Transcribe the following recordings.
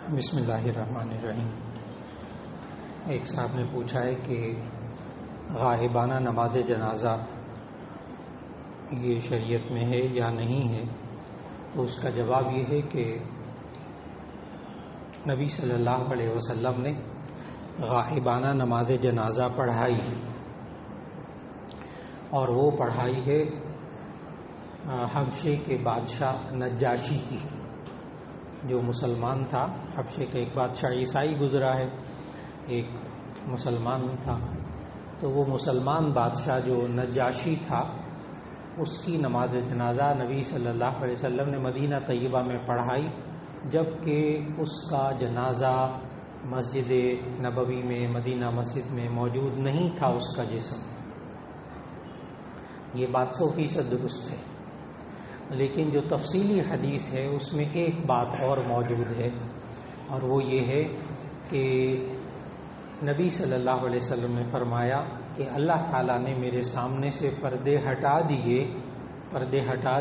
بسم اللہ الرحمن الرحیم۔ ایک صاحب نے پوچھا ہے کہ غائبانہ نماز جنازہ یہ شریعت میں ہے یا نہیں ہے، تو اس کا جواب یہ ہے کہ نبی صلی اللہ علیہ وسلم نے غائبانہ نماز جنازہ پڑھائی، اور وہ پڑھائی ہے حبشے کے بادشاہ نجاشی کی، جو مسلمان تھا۔ حبشے کا ایک بادشاہ عیسائی گزرا ہے، ایک مسلمان تھا، تو وہ مسلمان بادشاہ جو نجاشی تھا، اس کی نماز جنازہ نبی صلی اللہ علیہ وسلم نے مدینہ طیبہ میں پڑھائی، جبکہ اس کا جنازہ مسجد نبوی میں، مدینہ مسجد میں موجود نہیں تھا اس کا جسم۔ یہ بات 100% درست ہے، لیکن جو تفصیلی حدیث ہے اس میں ایک بات اور موجود ہے، اور وہ یہ ہے کہ نبی صلی اللہ علیہ وسلم نے فرمایا کہ اللہ تعالیٰ نے میرے سامنے سے پردے ہٹا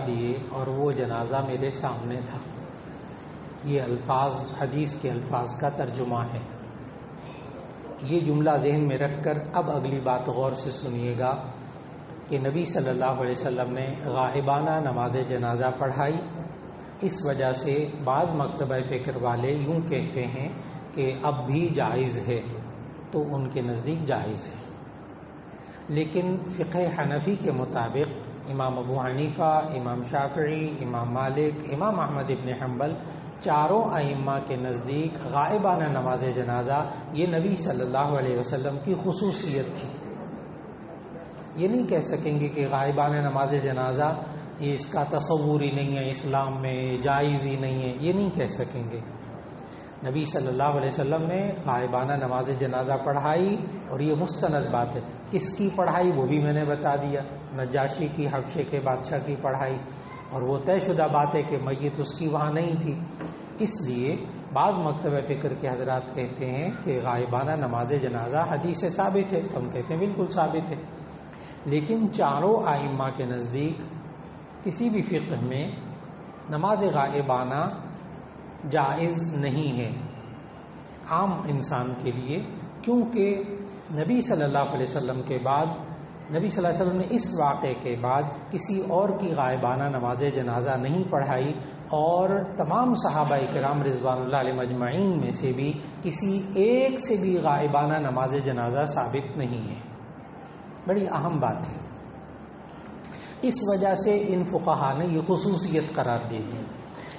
دیے اور وہ جنازہ میرے سامنے تھا۔ یہ الفاظ حدیث کے الفاظ کا ترجمہ ہے۔ یہ جملہ ذہن میں رکھ کر اب اگلی بات غور سے سنیے گا کہ نبی صلی اللہ علیہ وسلم نے غائبانہ نماز جنازہ پڑھائی۔ اس وجہ سے بعض مکتبہ فکر والے یوں کہتے ہیں کہ اب بھی جائز ہے، تو ان کے نزدیک جائز ہے، لیکن فقہ حنفی کے مطابق امام ابو حنیفہ، امام شافعی، امام مالک، امام احمد ابن حنبل، چاروں ائمہ کے نزدیک غائبانہ نماز جنازہ یہ نبی صلی اللہ علیہ وسلم کی خصوصیت تھی۔ یہ نہیں کہہ سکیں گے کہ غائبانہ نماز جنازہ یہ اس کا تصور ہی نہیں ہے، اسلام میں جائز ہی نہیں ہے، یہ نہیں کہہ سکیں گے۔ نبی صلی اللہ علیہ وسلم نے غائبانہ نماز جنازہ پڑھائی، اور یہ مستند بات ہے۔ کس کی پڑھائی وہ بھی میں نے بتا دیا، نجاشی کی، حبشے کے بادشاہ کی پڑھائی، اور وہ طے شدہ بات ہے کہ میت اس کی وہاں نہیں تھی۔ اس لیے بعض مکتبہ فکر کے حضرات کہتے ہیں کہ غائبانہ نماز جنازہ حدیث سے ثابت ہے، تو ہم کہتے ہیں بالکل ثابت ہے، لیکن چاروں ائمہ کے نزدیک کسی بھی فقہ میں نماز غائبانہ جائز نہیں ہے عام انسان کے لیے، کیونکہ نبی صلی اللہ علیہ وسلم کے بعد، نبی صلی اللہ علیہ وسلم نے اس واقعے کے بعد کسی اور کی غائبانہ نماز جنازہ نہیں پڑھائی، اور تمام صحابہ کرام رضوان اللہ علیہم اجمعین میں سے بھی کسی ایک سے بھی غائبانہ نماز جنازہ ثابت نہیں ہے۔ بڑی اہم بات ہے، اس وجہ سے ان فقہا نے یہ خصوصیت قرار دی ہے۔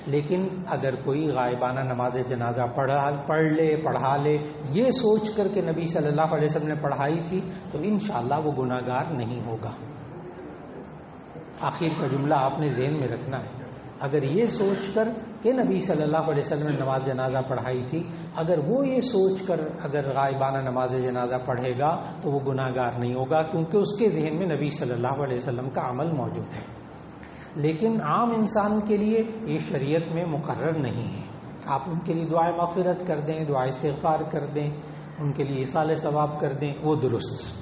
لیکن اگر کوئی غائبانہ نماز جنازہ پڑھا لے یہ سوچ کر کہ نبی صلی اللہ علیہ وسلم نے پڑھائی تھی، تو انشاءاللہ وہ گناہ گار نہیں ہوگا۔ آخر کا جملہ آپ نے ذہن میں رکھنا ہے، اگر یہ سوچ کر کہ نبی صلی اللہ علیہ وسلم نے نماز جنازہ پڑھائی تھی، اگر وہ یہ سوچ کر اگر غائبانہ نماز جنازہ پڑھے گا تو وہ گناہ گار نہیں ہوگا، کیونکہ اس کے ذہن میں نبی صلی اللہ علیہ وسلم کا عمل موجود ہے۔ لیکن عام انسان کے لیے یہ شریعت میں مقرر نہیں ہے۔ آپ ان کے لیے دعائے مغفرت کر دیں، دعائے استغفار کر دیں، ان کے لیے ایصال ثواب کر دیں، وہ درست۔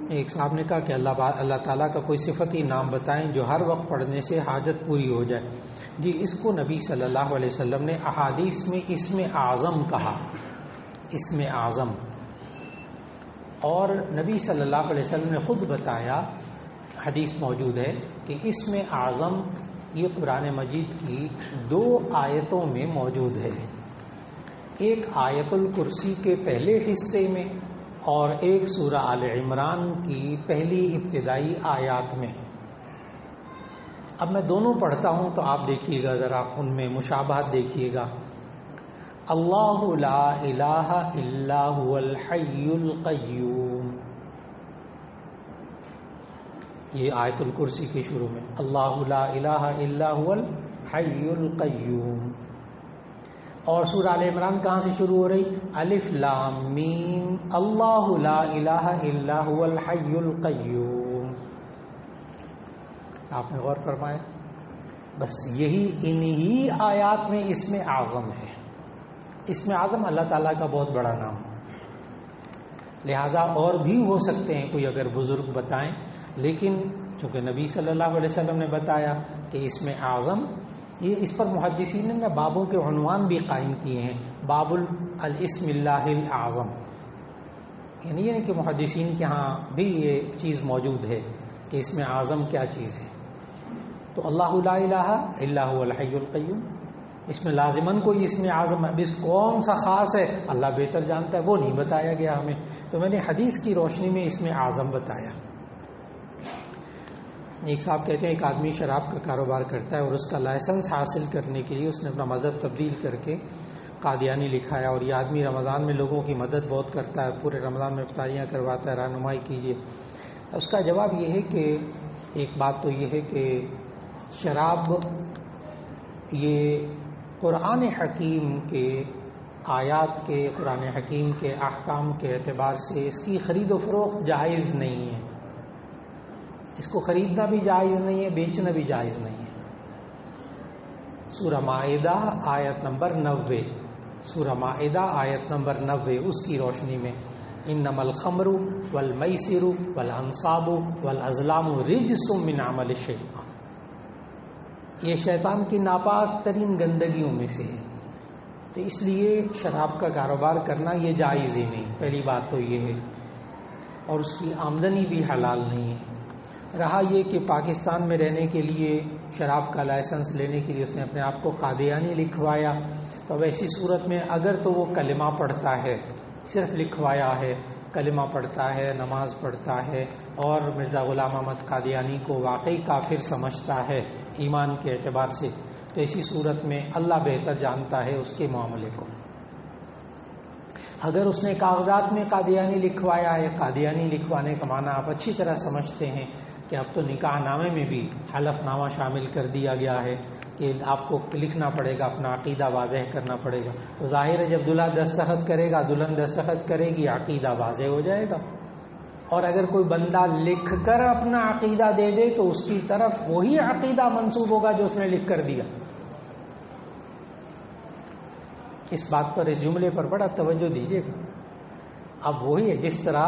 ایک صاحب نے کہا کہ اللہ تعالیٰ کا کوئی صفتی نام بتائیں جو ہر وقت پڑھنے سے حاجت پوری ہو جائے۔ جی، اس کو نبی صلی اللہ علیہ وسلم نے احادیث میں اسم اعظم کہا، اسم اعظم، اور نبی صلی اللہ علیہ وسلم نے خود بتایا، حدیث موجود ہے کہ اسم اعظم یہ قرآن مجید کی 2 آیتوں میں موجود ہے، ایک آیت الکرسی کے پہلے حصے میں اور ایک سورہ آل عمران کی پہلی ابتدائی آیات میں۔ اب میں دونوں پڑھتا ہوں تو آپ دیکھیے گا، ذرا ان میں مشابہت دیکھیے گا۔ اللہ لا الہ الا هو الحی القیوم، یہ آیت الکرسی کی شروع میں، اللہ لا الہ الا هو الحی القیوم۔ اور سورہ آل عمران کہاں سے شروع ہو رہی؟ الف لام میم، اللہ لا الہ الا هو الحی القیوم۔ آپ نے غور فرمایا، بس یہی انہی آیات میں اسم اعظم ہے۔ اسم اعظم اللہ تعالیٰ کا بہت بڑا نام، لہذا اور بھی ہو سکتے ہیں کوئی اگر بزرگ بتائیں، لیکن چونکہ نبی صلی اللہ علیہ وسلم نے بتایا کہ اسم اعظم، یہ اس پر محدثین نے بابوں کے عنوان بھی قائم کیے ہیں، باب الاسم اللہ الاعظم، یعنی یہ نہیں کہ محدثین کے ہاں بھی یہ چیز موجود ہے کہ اسم اعظم کیا چیز ہے۔ تو اللہ لا الہ الا هو الحی القیوم، اس میں لازماً کوئی اسم اعظم، اب اس کون سا خاص ہے اللہ بہتر جانتا ہے، وہ نہیں بتایا گیا ہمیں، تو میں نے حدیث کی روشنی میں اسم اعظم بتایا۔ ایک صاحب کہتے ہیں ایک آدمی شراب کا کاروبار کرتا ہے اور اس کا لائسنس حاصل کرنے کے لیے اس نے اپنا مذہب تبدیل کر کے قادیانی لکھا ہے، اور یہ آدمی رمضان میں لوگوں کی مدد بہت کرتا ہے، پورے رمضان میں افطاریاں کرواتا ہے، رہنمائی کیجیے۔ اس کا جواب یہ ہے کہ ایک بات تو یہ ہے کہ شراب یہ قرآن حکیم کے آیات کے، قرآن حکیم کے احکام کے اعتبار سے اس کی خرید و فروخت جائز نہیں ہے، اس کو خریدنا بھی جائز نہیں ہے، بیچنا بھی جائز نہیں ہے۔ سورہ مائدہ آیت نمبر 90، سورہ مائدہ آیت نمبر 90، اس کی روشنی میں انما الخمر والمیسر والانصاب والازلام رجس من عمل الشیطان، یہ شیطان کی ناپاک ترین گندگیوں میں سے ہے، تو اس لیے شراب کا کاروبار کرنا یہ جائز ہی نہیں، پہلی بات تو یہ ہے، اور اس کی آمدنی بھی حلال نہیں ہے۔ رہا یہ کہ پاکستان میں رہنے کے لیے شراب کا لائسنس لینے کے لیے اس نے اپنے آپ کو قادیانی لکھوایا، تو اب ایسی صورت میں اگر تو وہ کلمہ پڑھتا ہے، صرف لکھوایا ہے، کلمہ پڑھتا ہے، نماز پڑھتا ہے، اور مرزا غلام احمد قادیانی کو واقعی کافر سمجھتا ہے ایمان کے اعتبار سے، تو ایسی صورت میں اللہ بہتر جانتا ہے اس کے معاملے کو۔ اگر اس نے کاغذات میں قادیانی لکھوایا ہے، قادیانی لکھوانے کا معنی آپ اچھی طرح سمجھتے ہیں کہ اب تو نکاح نامے میں بھی حلف نامہ شامل کر دیا گیا ہے کہ آپ کو لکھنا پڑے گا، اپنا عقیدہ واضح کرنا پڑے گا، تو ظاہر ہے جب دلہا دستخط کرے گا، دلہن دستخط کرے گی، عقیدہ واضح ہو جائے گا۔ اور اگر کوئی بندہ لکھ کر اپنا عقیدہ دے دے تو اس کی طرف وہی عقیدہ منسوب ہوگا جو اس نے لکھ کر دیا۔ اس بات پر، اس جملے پر بڑا توجہ دیجیے گا۔ اب وہی ہے جس طرح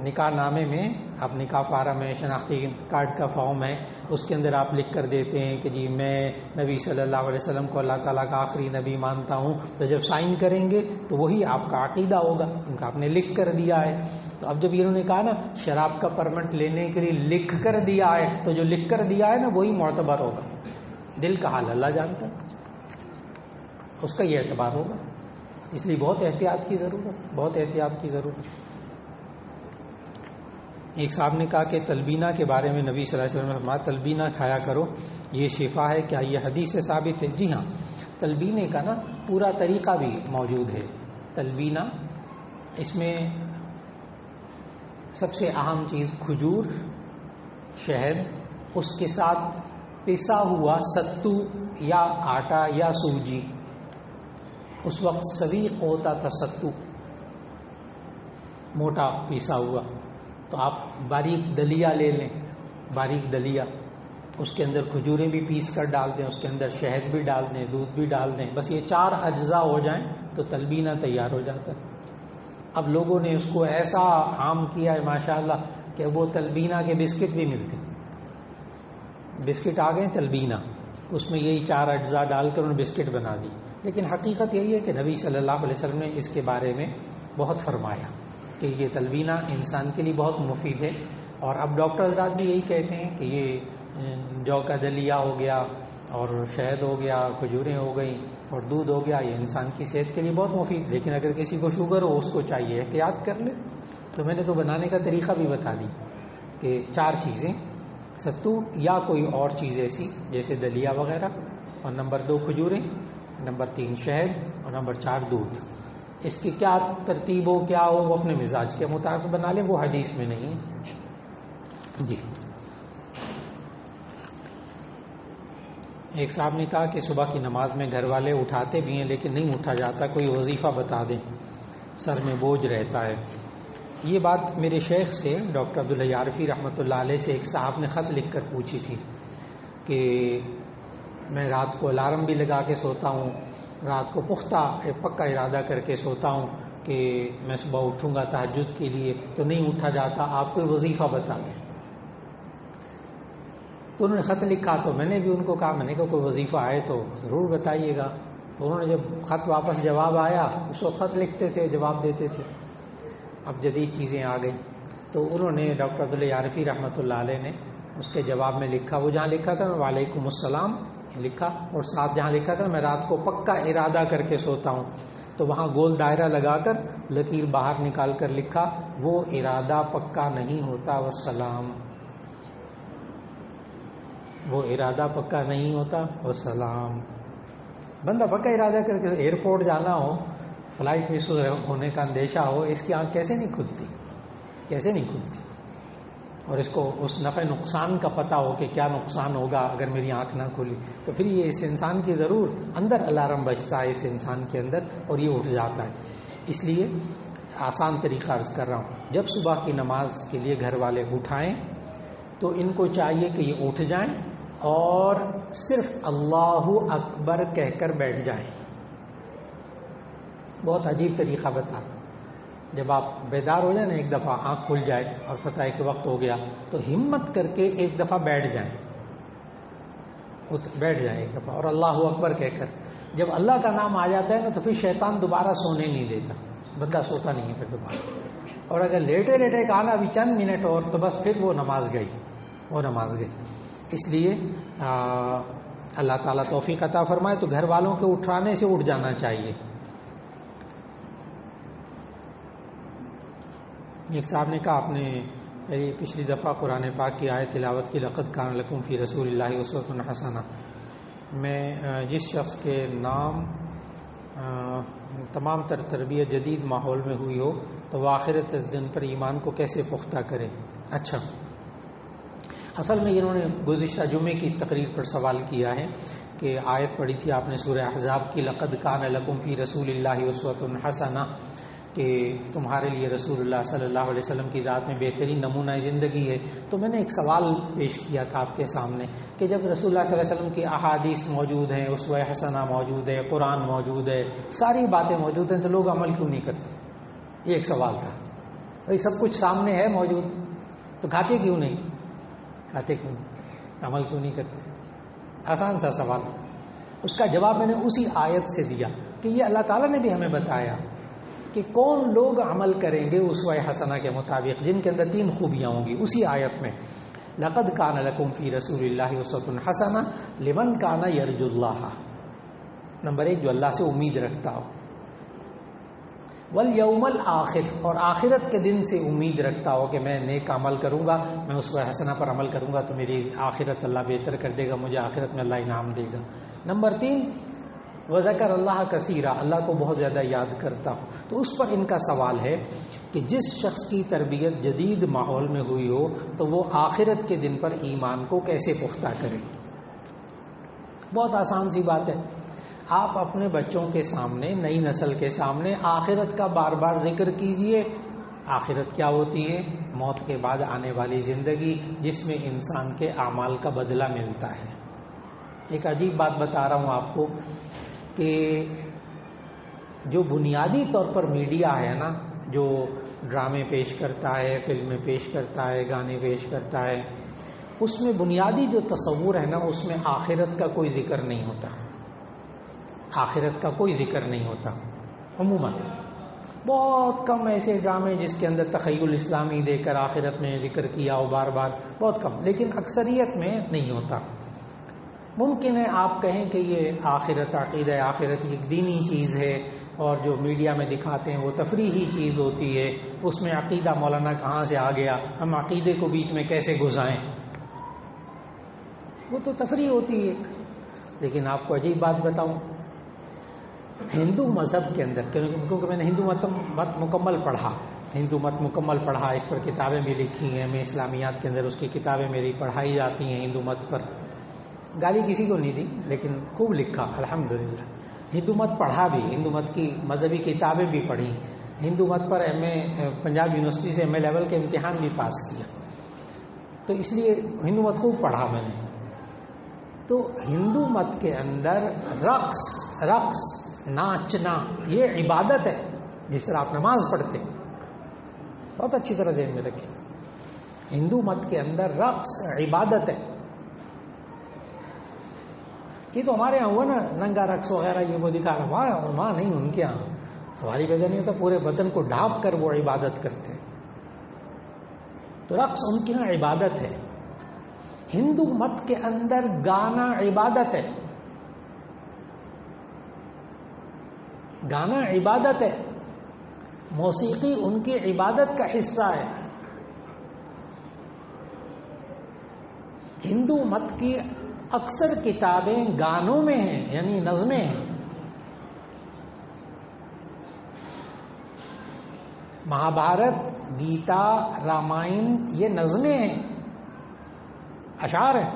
نکاح نامے میں، اب نکاح پارہ میں شناختی کارڈ کا فارم ہے، اس کے اندر آپ لکھ کر دیتے ہیں کہ جی میں نبی صلی اللہ علیہ وسلم کو اللہ تعالیٰ کا آخری نبی مانتا ہوں، تو جب سائن کریں گے تو وہی آپ کا عقیدہ ہوگا، ان کا آپ نے لکھ کر دیا ہے۔ تو اب جب انہوں نے کہا نا شراب کا پرمٹ لینے کے لیے لکھ کر دیا ہے، تو جو لکھ کر دیا ہے نا وہی معتبر ہوگا، دل کا حال اللہ جانتا ہے، اس کا یہ اعتبار ہوگا۔ اس لیے بہت احتیاط کی ضرورت، بہت احتیاط کی ضرورت۔ ایک صاحب نے کہا کہ تلبینہ کے بارے میں نبی صلی اللہ علیہ وسلم نے فرمایا تلبینہ کھایا کرو، یہ شفا ہے، کیا یہ حدیث سے ثابت ہے؟ جی ہاں، تلبینے کا نا پورا طریقہ بھی موجود ہے۔ تلبینہ، اس میں سب سے اہم چیز کھجور، شہد، اس کے ساتھ پسا ہوا ستو یا آٹا یا سوجی، اس وقت سویق ہوتا تھا ستو، موٹا پیسا ہوا، تو آپ باریک دلیا لے لیں، باریک دلیا، اس کے اندر کھجوریں بھی پیس کر ڈال دیں، اس کے اندر شہد بھی ڈال دیں، دودھ بھی ڈال دیں، بس یہ 4 اجزاء ہو جائیں تو تلبینہ تیار ہو جاتا ہے۔ اب لوگوں نے اس کو ایسا عام کیا ہے ماشاءاللہ کہ وہ تلبینہ کے بسکٹ بھی ملتے، بسکٹ آ گئے تلبینہ، اس میں یہی 4 اجزاء ڈال کر انہوں نے بسکٹ بنا دی۔ لیکن حقیقت یہی ہے کہ نبی صلی اللہ علیہ وسلم نے اس کے بارے میں بہت فرمایا کہ یہ تلبینہ انسان کے لیے بہت مفید ہے، اور اب ڈاکٹر حضرات بھی یہی کہتے ہیں کہ یہ جو کا دلیا ہو گیا اور شہد ہو گیا، کھجوریں ہو گئیں اور دودھ ہو گیا، یہ انسان کی صحت کے لیے بہت مفید، لیکن اگر کسی کو شوگر ہو اس کو چاہیے احتیاط کر لے۔ تو میں نے تو بنانے کا طریقہ بھی بتا دی کہ 4 چیزیں، ستو یا کوئی اور چیز ایسی جیسے دلیا وغیرہ، اور نمبر 2 کھجوریں، نمبر 3 شہد، اور نمبر 4 دودھ۔ اس کی کیا ترتیب ہو، کیا ہو، وہ اپنے مزاج کے مطابق بنا لیں، وہ حدیث میں نہیں ہے۔ جی، ایک صاحب نے کہا کہ صبح کی نماز میں گھر والے اٹھاتے بھی ہیں لیکن نہیں اٹھا جاتا، کوئی وظیفہ بتا دیں، سر میں بوجھ رہتا ہے۔ یہ بات میرے شیخ سے ڈاکٹر عبداللہ عارفی رحمۃ اللہ علیہ سے ایک صاحب نے خط لکھ کر پوچھی تھی کہ میں رات کو الارم بھی لگا کے سوتا ہوں، رات کو پکا ارادہ کر کے سوتا ہوں کہ میں صبح اٹھوں گا تہجد کے لیے، تو نہیں اٹھا جاتا، آپ کوئی وظیفہ بتا دیں۔ تو انہوں نے خط لکھا، تو میں نے بھی ان کو کہا، میں نے کہا کوئی وظیفہ آئے تو ضرور بتائیے گا. تو انہوں نے جب خط واپس جواب آیا، اس وقت خط لکھتے تھے جواب دیتے تھے، اب جدید چیزیں آ گئی. تو انہوں نے ڈاکٹر عبداللہ یارفی رحمۃ اللہ علیہ نے اس کے جواب میں لکھا، وہ جہاں لکھا تھا وعلیکم السلام لکھا، اور ساتھ جہاں لکھا تھا میں رات کو پکا ارادہ کر کے سوتا ہوں، تو وہاں گول دائرہ لگا کر لکیر باہر نکال کر لکھا وہ ارادہ پکا نہیں ہوتا والسلام، وہ ارادہ پکا نہیں ہوتا والسلام. بندہ پکا ارادہ کر کے ایئرپورٹ جانا ہو، فلائٹ مس ہونے کا اندیشہ ہو، اس کی آنکھ کیسے نہیں کھلتی، کیسے نہیں کھلتی؟ اور اس کو اس نفع نقصان کا پتہ ہو کہ کیا نقصان ہوگا اگر میری آنکھ نہ کھلی، تو پھر یہ اس انسان کی ضرور اندر الارم بجتا ہے اس انسان کے اندر، اور یہ اٹھ جاتا ہے. اس لیے آسان طریقہ عرض کر رہا ہوں، جب صبح کی نماز کے لیے گھر والے اٹھائیں تو ان کو چاہیے کہ یہ اٹھ جائیں اور صرف اللہ اکبر کہہ کر بیٹھ جائیں. بہت عجیب طریقہ بتا، جب آپ بیدار ہو جائیں نا، ایک دفعہ آنکھ کھل جائے اور پتہ ہے کہ وقت ہو گیا، تو ہمت کر کے ایک دفعہ بیٹھ جائیں، بیٹھ جائیں ایک دفعہ، اور اللہ اکبر کہہ کر. جب اللہ کا نام آ جاتا ہے نا تو پھر شیطان دوبارہ سونے نہیں دیتا، بندہ سوتا نہیں ہے پھر دوبارہ. اور اگر لیٹے لیٹے کہا نا ابھی چند منٹ اور، تو بس پھر وہ نماز گئی، وہ نماز گئی. اس لیے اللہ تعالیٰ توفیق عطا فرمائے تو گھر والوں کے اٹھانے سے اٹھ جانا چاہیے. ایک صاحب نے کہا آپ نے پچھلی دفعہ قرآن پاک کی آیت تلاوت کی لقد کان لکم فی رسول اللہ اسوۃ حسنہ. میں جس شخص کے نام تمام تر تربیت جدید ماحول میں ہوئی ہو تو وہ آخرت دن پر ایمان کو کیسے پختہ کرے؟ اچھا، اصل میں انہوں نے گزشتہ جمعے کی تقریر پر سوال کیا ہے کہ آیت پڑھی تھی آپ نے سورہ احزاب کی، لقد کان لکم فی رسول اللہ اسوۃ حسنہ، کہ تمہارے لیے رسول اللہ صلی اللہ علیہ وسلم کی ذات میں بہترین نمونہ زندگی ہے. تو میں نے ایک سوال پیش کیا تھا آپ کے سامنے کہ جب رسول اللہ صلی اللہ علیہ وسلم کی احادیث موجود ہیں، اسوہ حسنہ موجود ہے، قرآن موجود ہے، ساری باتیں موجود ہیں، تو لوگ عمل کیوں نہیں کرتے؟ یہ ایک سوال تھا. بھائی سب کچھ سامنے ہے موجود، تو کھاتے کیوں نہیں؟ کھاتے کیوں نہیں؟ عمل کیوں نہیں کرتے؟ آسان سا سوال. اس کا جواب میں نے اسی آیت سے دیا کہ یہ اللہ تعالیٰ نے بھی ہمیں بتایا کہ کون لوگ عمل کریں گے اسوہ حسنہ کے مطابق، جن کے اندر 3 خوبیاں ہوں گی. اسی آیت میں لقد کان لکم فی رسول اللہ اسوۃ حسنہ لمن کان یرجو اللہ، نمبر 1 جو اللہ سے امید رکھتا ہو، والیوم الآخر، اور آخرت کے دن سے امید رکھتا ہو کہ میں نیک عمل کروں گا، میں اسوہ حسنہ پر عمل کروں گا تو میری آخرت اللہ بہتر کر دے گا، مجھے آخرت میں اللہ انعام دے گا. نمبر 3 وذکر اللہ کثیرا، اللہ کو بہت زیادہ یاد کرتا ہوں. تو اس پر ان کا سوال ہے کہ جس شخص کی تربیت جدید ماحول میں ہوئی ہو تو وہ آخرت کے دن پر ایمان کو کیسے پختہ کرے؟ بہت آسان سی بات ہے. آپ اپنے بچوں کے سامنے، نئی نسل کے سامنے آخرت کا بار بار ذکر کیجئے. آخرت کیا ہوتی ہے؟ موت کے بعد آنے والی زندگی جس میں انسان کے اعمال کا بدلہ ملتا ہے. ایک عجیب بات بتا رہا ہوں آپ کو کہ جو بنیادی طور پر میڈیا ہے نا، جو ڈرامے پیش کرتا ہے، فلمیں پیش کرتا ہے، گانے پیش کرتا ہے، اس میں بنیادی جو تصور ہے نا، اس میں آخرت کا کوئی ذکر نہیں ہوتا. آخرت کا کوئی ذکر نہیں ہوتا. عموماً بہت کم ایسے ڈرامے جس کے اندر تخیل اسلامی دے کر آخرت میں ذکر کیا ہو بار بار، بہت کم، لیکن اکثریت میں نہیں ہوتا. ممکن ہے آپ کہیں کہ یہ آخرت، عقیدہ آخرت ایک دینی چیز ہے، اور جو میڈیا میں دکھاتے ہیں وہ تفریحی چیز ہوتی ہے، اس میں عقیدہ مولانا کہاں سے آ گیا، ہم عقیدے کو بیچ میں کیسے گھسائیں، وہ تو تفریح ہوتی ہے. لیکن آپ کو عجیب بات بتاؤں، ہندو مذہب کے اندر، کیونکہ میں نے ہندو مت مکمل پڑھا، اس پر کتابیں بھی لکھی ہیں، میں اسلامیات کے اندر اس کی کتابیں میری پڑھائی جاتی ہیں. ہندو مت پر گالی کسی کو نہیں دی، لیکن خوب لکھا الحمدللہ. ہندو مت پڑھا بھی، ہندو مت کی مذہبی کتابیں بھی پڑھی، ہندو مت پر پنجاب یونیورسٹی سے ایم اے لیول کے امتحان بھی پاس کیا. تو اس لیے ہندو مت خوب پڑھا میں نے. تو ہندو مت کے اندر رقص ناچنا یہ عبادت ہے، جس طرح آپ نماز پڑھتے. بہت اچھی طرح ذہن میں رکھیں، ہندو مت کے اندر رقص عبادت ہے. یہ تو ہمارے یہاں ہوا نا ننگا رقص وغیرہ یہ وہ دکھا رہا، وہاں نہیں، ان کے یہاں سواری پیدا نہیں ہوتا، پورے بدن کو ڈھانپ کر وہ عبادت کرتے ہیں. تو رقص ان کے یہاں عبادت ہے. ہندو مت کے اندر گانا عبادت ہے، گانا عبادت ہے، موسیقی ان کی عبادت کا حصہ ہے. ہندو مت کی اکثر کتابیں گانوں میں ہیں، یعنی نظمیں ہیں. مہابھارت، گیتا، رامائن یہ نظمیں ہیں، اشعار ہیں.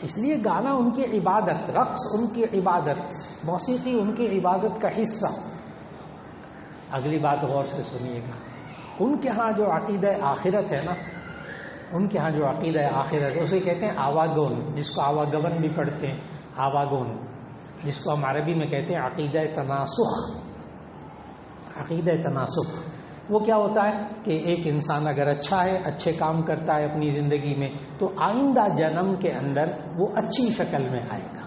اس لیے گانا ان کی عبادت، رقص ان کی عبادت، موسیقی ان کی عبادت کا حصہ. اگلی بات غور سے سنیے گا. ان کے ہاں جو عقیدہ آخرت ہے نا، ان کے ہاں جو عقیدہ آخرت ہے اسے کہتے ہیں آواگون، جس کو آواگون بھی پڑھتے ہیں، آواگون، جس کو ہم عربی میں کہتے ہیں عقیدہ تناسخ. عقیدہ تناسخ وہ کیا ہوتا ہے کہ ایک انسان اگر اچھا ہے، اچھے کام کرتا ہے اپنی زندگی میں، تو آئندہ جنم کے اندر وہ اچھی شکل میں آئے گا.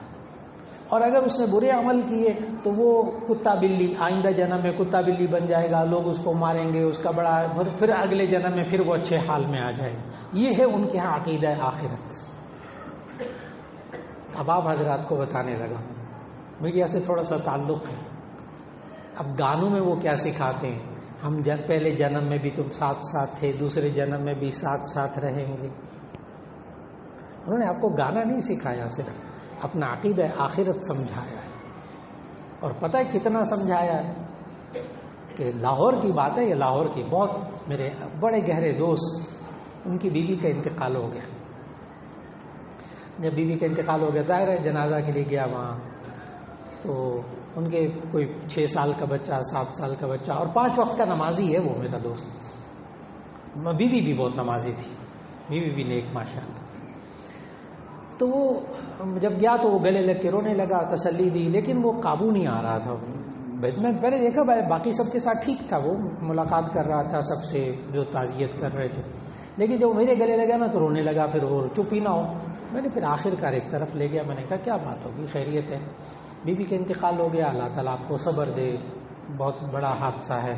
اور اگر اس نے برے عمل کیے تو وہ کتا بلی، آئندہ جنم میں کتا بلی بن جائے گا، لوگ اس کو ماریں گے، اس کا بڑا، پھر اگلے جنم میں پھر وہ اچھے حال میں آ جائے گا. یہ ہے ان کے ہاں عقیدہ آخرت. اب آپ حضرات کو بتانے لگا، میڈیا سے تھوڑا سا تعلق ہے. اب گانوں میں وہ کیا سکھاتے ہیں، ہم پہلے جنم میں بھی تم ساتھ ساتھ تھے، دوسرے جنم میں بھی ساتھ ساتھ رہیں گے. انہوں نے آپ کو گانا نہیں سکھایا، صرف اپنا عقیدہ آخرت سمجھایا ہے. اور پتہ ہے کتنا سمجھایا ہے کہ لاہور کی بات ہے، یہ لاہور کی، بہت میرے بڑے گہرے دوست، ان کی بیوی کا انتقال ہو گیا. جب بیوی کا انتقال ہو گیا، ظاہر ہے جنازہ کے لیے گیا وہاں، تو ان کے کوئی 6 سال کا بچہ، 7 سال کا بچہ، اور 5 وقت کا نمازی ہے وہ میرا دوست. بیوی بھی بہت نمازی تھی، بیوی بھی نیک ماشاءاللہ. تو وہ جب گیا تو وہ گلے لگ کے رونے لگا، تسلی دی، لیکن وہ قابو نہیں آ رہا تھا. میں پہلے دیکھا باقی سب کے ساتھ ٹھیک تھا، وہ ملاقات کر رہا تھا سب سے جو تعزیت کر رہے تھے، لیکن جب میرے گلے لگا نا تو رونے لگا. پھر وہ چپ ہی نہ ہو. میں نے پھر آخر کار ایک طرف لے گیا، میں نے کہا کیا بات ہوگی، خیریت ہے، بیوی کا انتقال ہو گیا، اللہ تعالیٰ آپ کو صبر دے، بہت بڑا حادثہ ہے.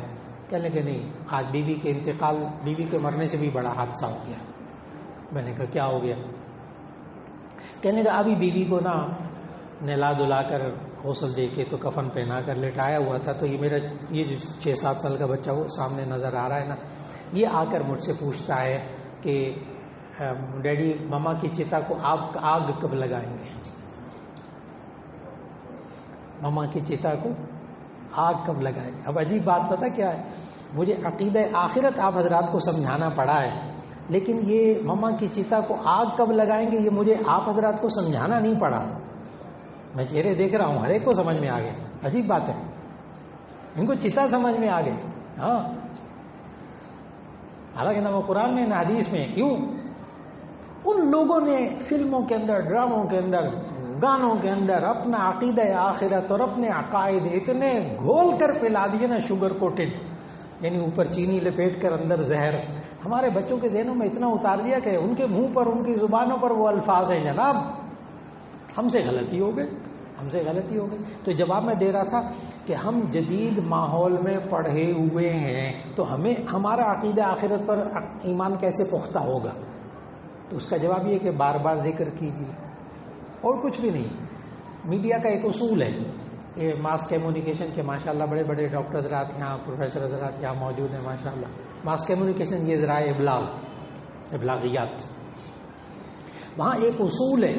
کہنے کہ نہیں، آج بیوی کے انتقال، بیوی کے مرنے سے بھی بڑا حادثہ ہو گیا. میں نے کہا کیا ہو گیا؟ کہنے کا ابھی بیوی کو نا نہلا دھلا کر غسل دے کے تو کفن پہنا کر لٹایا ہوا تھا، تو یہ میرا یہ جو 6-7 سال کا بچہ وہ سامنے نظر آ رہا ہے نا، یہ آ کر مجھ سے پوچھتا ہے کہ ڈیڈی مما کی چتا کو آگ کب لگائیں گے؟ مما کی چتا کو آگ کب لگائیں گے؟ اب عجیب بات پتہ کیا ہے، مجھے عقیدہ آخرت آپ حضرات کو سمجھانا پڑا ہے، لیکن یہ مما کی چتا کو آگ کب لگائیں گے یہ مجھے آپ حضرات کو سمجھانا نہیں پڑا. میں چہرے دیکھ رہا ہوں، ہر ایک کو سمجھ میں آ گیا. عجیب بات ہے، ان کو چتا سمجھ میں آ گئی. ہاں، حالانکہ نہ وہ قرآن میں نہ حدیث میں. کیوں؟ ان لوگوں نے فلموں کے اندر، ڈراموں کے اندر، گانوں کے اندر اپنا عقیدہ آخرت اور اپنے عقائد اتنے گھول کر پلا دیے نا، شوگر کوٹڈ، یعنی اوپر چینی لپیٹ کر اندر زہر. ہمارے بچوں کے ذہنوں میں اتنا اتار دیا کہ ان کے منہ پر، ان کی زبانوں پر وہ الفاظ ہیں. جناب ہم سے غلطی ہو گئی، ہم سے غلطی ہو گئی. تو جواب میں دے رہا تھا کہ ہم جدید ماحول میں پڑھے ہوئے ہیں، تو ہمیں ہمارا عقیدہ آخرت پر ایمان کیسے پختہ ہوگا؟ تو اس کا جواب یہ کہ بار بار ذکر کیجیے، اور کچھ بھی نہیں. میڈیا کا ایک اصول ہے، یہ ماس کمیونیکیشن کے ماشاءاللہ بڑے بڑے ڈاکٹر حضرات یہاں، پروفیسر حضرات یہاں موجود ہیں ماشاءاللہ. ماس کمیونیکیشن یہ ذرائع ابلاغ، ابلاغیات، وہاں ایک اصول ہے،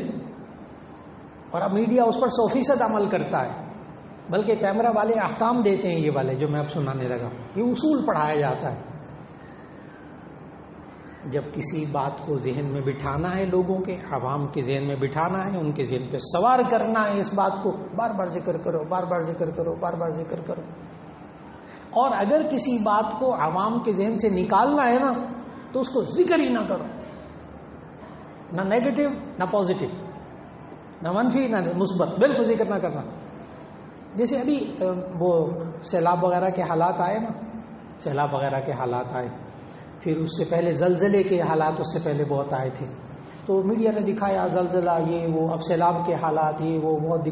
اور اب میڈیا اس پر 100% عمل کرتا ہے، بلکہ کیمرہ والے احکام دیتے ہیں، یہ والے جو میں اب سنانے لگا. یہ اصول پڑھایا جاتا ہے. جب کسی بات کو ذہن میں بٹھانا ہے، لوگوں کے، عوام کے ذہن میں بٹھانا ہے، ان کے ذہن پہ سوار کرنا ہے اس بات کو، بار بار ذکر کرو، بار بار ذکر کرو، بار بار ذکر کرو. اور اگر کسی بات کو عوام کے ذہن سے نکالنا ہے نا، تو اس کو ذکر ہی نہ کرو، نہ نیگیٹو نہ پازیٹو، نہ منفی نہ مثبت، بالکل ذکر نہ کرنا. جیسے ابھی وہ سیلاب وغیرہ کے حالات آئے نا، سیلاب وغیرہ کے حالات آئے، پھر اس سے پہلے زلزلے کے حالات اس سے پہلے بہت آئے تھے. تو میڈیا نے دکھایا زلزلہ، یہ وہ، اب سیلاب کے حالات، یہ وہ، بہت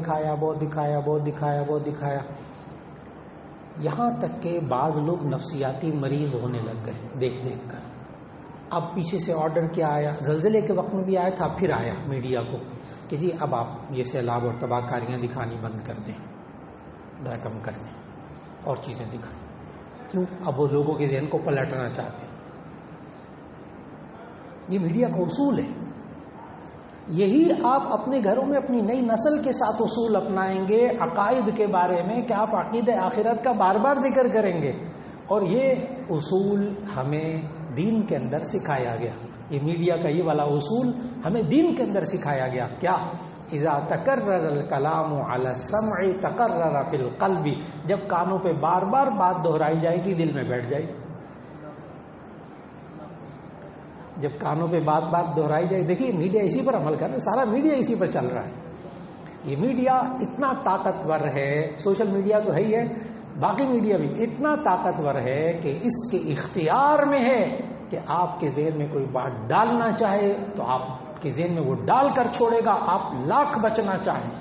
دکھایا، یہاں تک کہ بعض لوگ نفسیاتی مریض ہونے لگ گئے دیکھ کر۔ اب پیچھے سے آرڈر کیا آیا، زلزلے کے وقت میں بھی آیا تھا، پھر آیا میڈیا کو کہ جی اب آپ یہ سیلاب اور تباہ کاریاں دکھانی بند کر دیں، ذرا کم کر دیں اور چیزیں دکھائیں۔ کیوں؟ اب وہ لوگوں کے ذہن کو پلٹنا چاہتے ہیں۔ یہ میڈیا کا اصول ہے۔ یہی آپ اپنے گھروں میں اپنی نئی نسل کے ساتھ اصول اپنائیں گے عقائد کے بارے میں کہ آپ عقیدہ آخرت کا بار بار ذکر کریں گے، اور یہ اصول ہمیں دین کے اندر سکھایا گیا۔ یہ میڈیا کا یہ والا اصول ہمیں دین کے اندر سکھایا گیا۔ کیا؟ اذا تکرر الکلام علی السمع تقرر فی القلب، جب کانوں پہ بار بار بات دہرائی جائے گی دل میں بیٹھ جائے گی۔ جب کانوں پہ بات دہرائی جائے، دیکھیے میڈیا اسی پر عمل کر رہا ہے، سارا میڈیا اسی پر چل رہا ہے۔ یہ میڈیا اتنا طاقتور ہے، سوشل میڈیا تو ہے ہی ہے، باقی میڈیا بھی اتنا طاقتور ہے کہ اس کے اختیار میں ہے کہ آپ کے ذہن میں کوئی بات ڈالنا چاہے تو آپ کے ذہن میں وہ ڈال کر چھوڑے گا، آپ لاکھ بچنا چاہیں،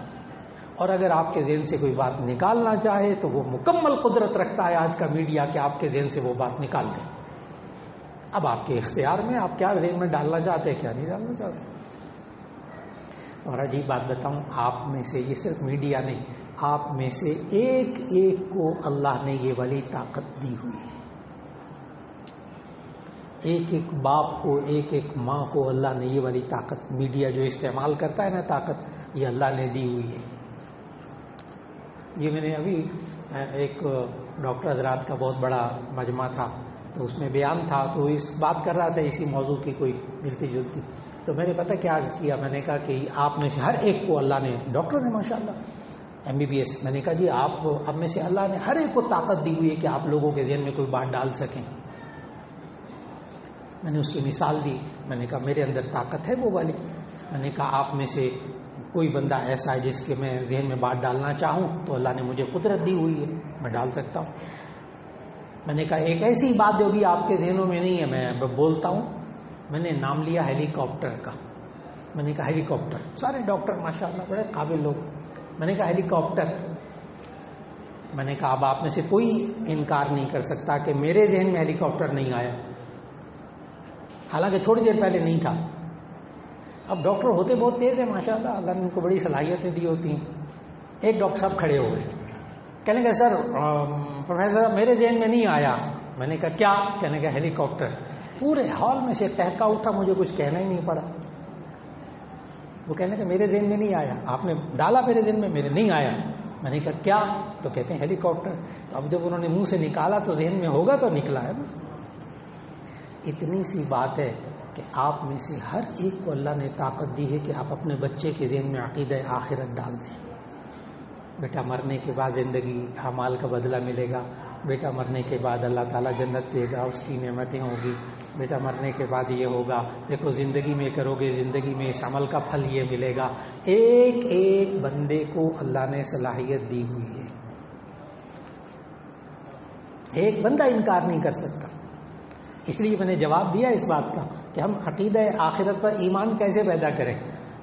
اور اگر آپ کے ذہن سے کوئی بات نکالنا چاہے تو وہ مکمل قدرت رکھتا ہے آج کا میڈیا کہ آپ کے ذہن سے وہ بات نکال دے۔ اب آپ کے اختیار میں آپ کیا ذہن میں ڈالنا چاہتے ہیں، کیا نہیں ڈالنا چاہتے۔ اور عجیب بات بتاؤں، آپ میں سے، یہ صرف میڈیا نہیں، آپ میں سے ایک ایک کو اللہ نے یہ والی طاقت دی ہوئی ہے۔ ایک ایک باپ کو، ایک ایک ماں کو اللہ نے یہ والی طاقت، میڈیا جو استعمال کرتا ہے نا طاقت، یہ اللہ نے دی ہوئی ہے۔ یہ میں نے ابھی ایک ڈاکٹر حضرات کا بہت بڑا مجمع تھا، تو اس میں بیان تھا، تو اس بات کر رہا تھا اسی موضوع کی کوئی ملتی جلتی، تو میں نے پتہ کیا عرض کیا، میں نے کہا کہ آپ میں سے ہر ایک کو اللہ نے، ڈاکٹر نے ماشاءاللہ MBBS، میں نے کہا جی آپ میں سے اللہ نے ہر ایک کو طاقت دی ہوئی ہے کہ آپ لوگوں کے ذہن میں کوئی بات ڈال سکیں۔ میں نے اس کی مثال دی، میں نے کہا میرے اندر طاقت ہے وہ والی، میں نے کہا آپ میں سے کوئی بندہ ایسا ہے جس کے میں ذہن میں بات ڈالنا چاہوں تو اللہ نے مجھے قدرت دی ہوئی ہے، میں ڈال سکتا ہوں۔ میں نے کہا ایک ایسی بات جو بھی آپ کے ذہنوں میں نہیں ہے میں بولتا ہوں، میں نے نام لیا ہیلی کاپٹر کا، میں نے کہا ہیلی کاپٹر، سارے ڈاکٹر ماشاءاللہ بڑے قابل لوگ، میں نے کہا ہیلی کاپٹر، میں نے کہا اب آپ میں سے کوئی انکار نہیں کر سکتا کہ میرے ذہن میں ہیلی کاپٹر نہیں آیا، حالانکہ تھوڑی دیر پہلے نہیں تھا۔ اب ڈاکٹر ہوتے بہت تیز ہیں ماشاءاللہ، اللہ نے ان کو بڑی صلاحیتیں دی ہوتی ہیں۔ ایک ڈاکٹر صاحب کھڑے ہو گئے، کہنے کہ سر پروفیسر میرے ذہن میں نہیں آیا، میں نے کہا کیا؟ کہنے کہ ہیلی کاپٹر۔ پورے ہال میں سے ٹہکا اٹھا، مجھے کچھ کہنا ہی نہیں پڑا۔ وہ کہنے کہ میرے ذہن میں نہیں آیا، آپ نے ڈالا میرے ذہن میں، میرے نہیں آیا۔ میں نے کہا کیا؟ تو کہتے ہیں ہیلی کاپٹر۔ تو اب جب انہوں نے منہ سے نکالا تو ذہن میں ہوگا تو نکلا ہے۔ اتنی سی بات ہے کہ آپ میں سے ہر ایک کو اللہ نے طاقت دی ہے کہ آپ اپنے بچے کے ذہن میں عقیدہ آخرت ڈال دیں۔ بیٹا مرنے کے بعد زندگی اعمال کا بدلہ ملے گا، بیٹا مرنے کے بعد اللہ تعالیٰ جنت دے گا، اس کی نعمتیں ہوگی، بیٹا مرنے کے بعد یہ ہوگا، دیکھو زندگی میں کرو گے، زندگی میں اس عمل کا پھل یہ ملے گا۔ ایک ایک بندے کو اللہ نے صلاحیت دی ہوئی ہے، ایک بندہ انکار نہیں کر سکتا۔ اس لیے میں نے جواب دیا اس بات کا کہ ہم عقیدہ آخرت پر ایمان کیسے پیدا کریں۔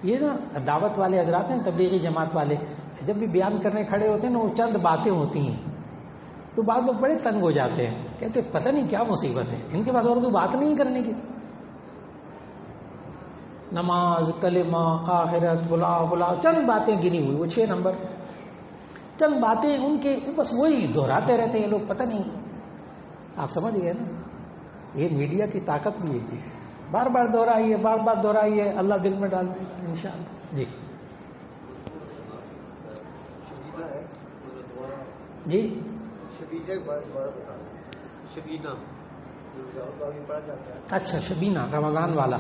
یہ نا دعوت والے حضرات ہیں، تبلیغی جماعت والے، جب بھی بیان کرنے کھڑے ہوتے ہیں نا، وہ چند باتیں ہوتی ہیں تو بعض لوگ بڑے تنگ ہو جاتے ہیں، کہتے پتہ نہیں کیا مصیبت ہے، ان کے پاس اور کوئی بات نہیں کرنے کی، نماز، کلمہ، آخرت، بلا چند باتیں گنی ہوئی، وہ 6 نمبر چند باتیں ان کے، بس وہی دہراتے رہتے ہیں لوگ، پتہ نہیں۔ آپ سمجھ گئے نا، یہ میڈیا کی طاقت بھی ہے، بار بار دہرائیے، بار بار دہرائیے، اللہ دل میں ڈال دیں انشاءاللہ۔ جی جی اچھا، شبینہ رمضان والا،